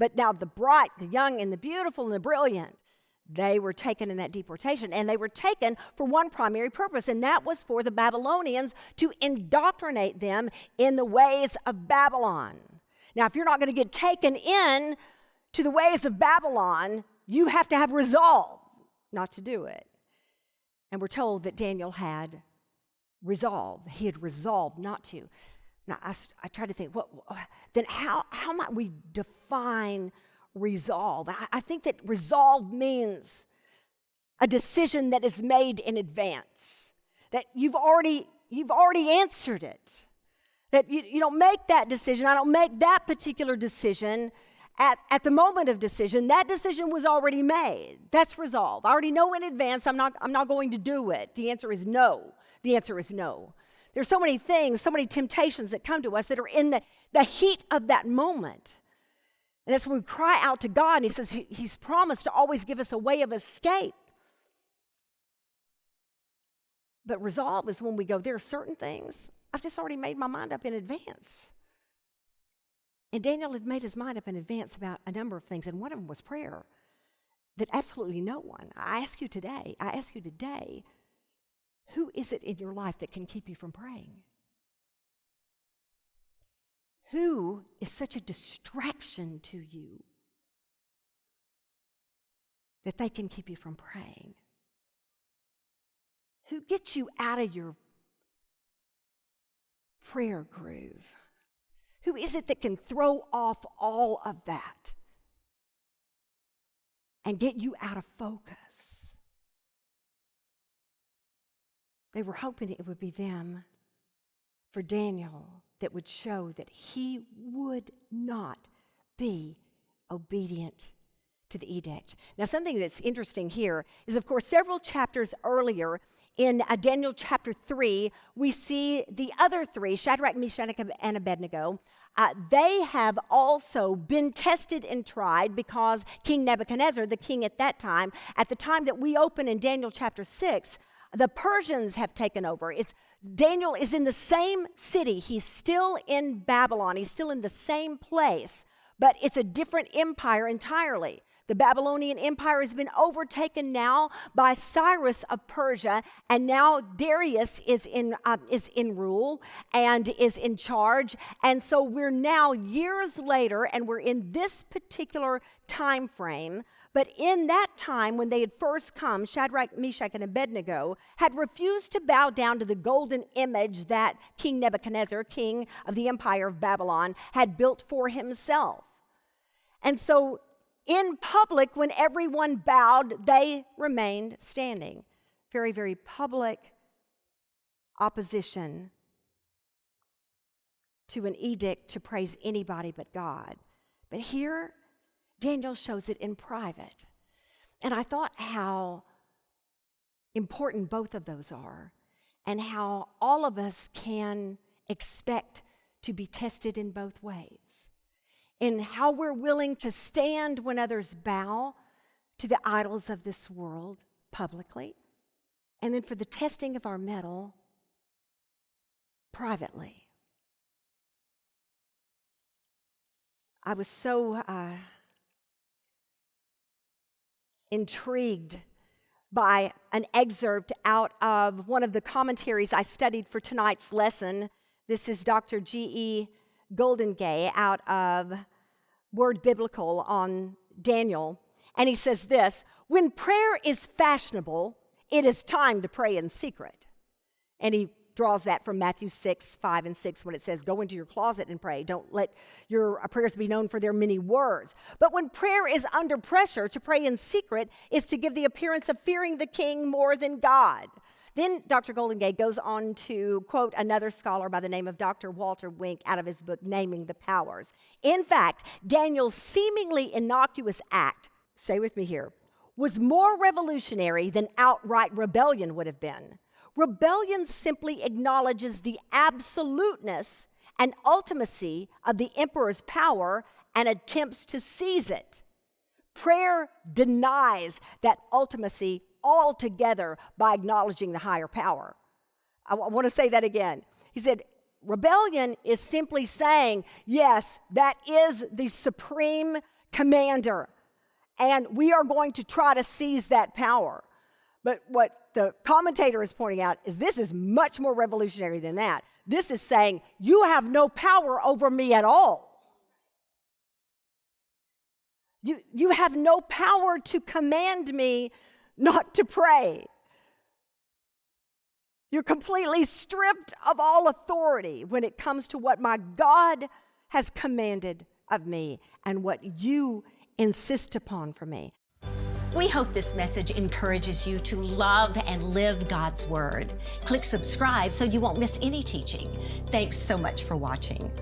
But now the bright, the young, and the beautiful, and the brilliant, they were taken in that deportation. And they were taken for one primary purpose, and that was for the Babylonians to indoctrinate them in the ways of Babylon. Now, if you're not going to get taken in to the ways of Babylon, you have to have resolve not to do it. And we're told that Daniel had resolve. He had resolved not to. Now, I try to think, then how might we define resolve? I think that resolve means a decision that is made in advance, that you've already answered it, that you don't make that decision. I don't make that particular decision at the moment of decision. That decision was already made. That's resolve. I already know in advance I'm not going to do it. The answer is no. The answer is no. There's so many things, so many temptations that come to us that are in the heat of that moment. And that's when we cry out to God, and he says he's promised to always give us a way of escape. But resolve is when we go, there are certain things, I've just already made my mind up in advance. And Daniel had made his mind up in advance about a number of things, and one of them was prayer, that absolutely no one. I ask you today, who is it in your life that can keep you from praying? Who is such a distraction to you that they can keep you from praying? Who gets you out of your prayer groove? Who is it that can throw off all of that and get you out of focus? They were hoping it would be them for Daniel that would show that he would not be obedient to the edict. Now, something that's interesting here is, of course, several chapters earlier in Daniel chapter 3, we see the other three, Shadrach, Meshach, and Abednego. They have also been tested and tried because King Nebuchadnezzar, the king at the time that we open in Daniel chapter 6, the Persians have taken over. Daniel is in the same city. He's still in Babylon. He's still in the same place, but it's a different empire entirely. The Babylonian Empire has been overtaken now by Cyrus of Persia, and now Darius is in rule and is in charge. And so we're now years later, and we're in this particular time frame. But in that time, when they had first come, Shadrach, Meshach, and Abednego had refused to bow down to the golden image that King Nebuchadnezzar, king of the empire of Babylon, had built for himself. And so in public, when everyone bowed, they remained standing. Very, very public opposition to an edict to praise anybody but God. But here, Daniel shows it in private. And I thought how important both of those are, and how all of us can expect to be tested in both ways. In how we're willing to stand when others bow to the idols of this world publicly, and then for the testing of our mettle privately. I was so intrigued by an excerpt out of one of the commentaries I studied for tonight's lesson. This is Dr. G.E. Goldengay out of Word Biblical on Daniel. And he says this: when prayer is fashionable, it is time to pray in secret. And he draws that from Matthew 6, 5, and 6, when it says, go into your closet and pray. Don't let your prayers be known for their many words. But when prayer is under pressure, to pray in secret is to give the appearance of fearing the king more than God. Then Dr. Goldengay goes on to quote another scholar by the name of Dr. Walter Wink out of his book, Naming the Powers. In fact, Daniel's seemingly innocuous act, stay with me here, was more revolutionary than outright rebellion would have been. Rebellion simply acknowledges the absoluteness and ultimacy of the emperor's power and attempts to seize it. Prayer denies that ultimacy altogether by acknowledging the higher power. I want to say that again. He said, rebellion is simply saying, yes, that is the supreme commander, and we are going to try to seize that power. But what the commentator is pointing out is this is much more revolutionary than that. This is saying, you have no power over me at all. You have no power to command me not to pray. You're completely stripped of all authority when it comes to what my God has commanded of me and what you insist upon for me. We hope this message encourages you to love and live God's Word. Click subscribe so you won't miss any teaching. Thanks so much for watching.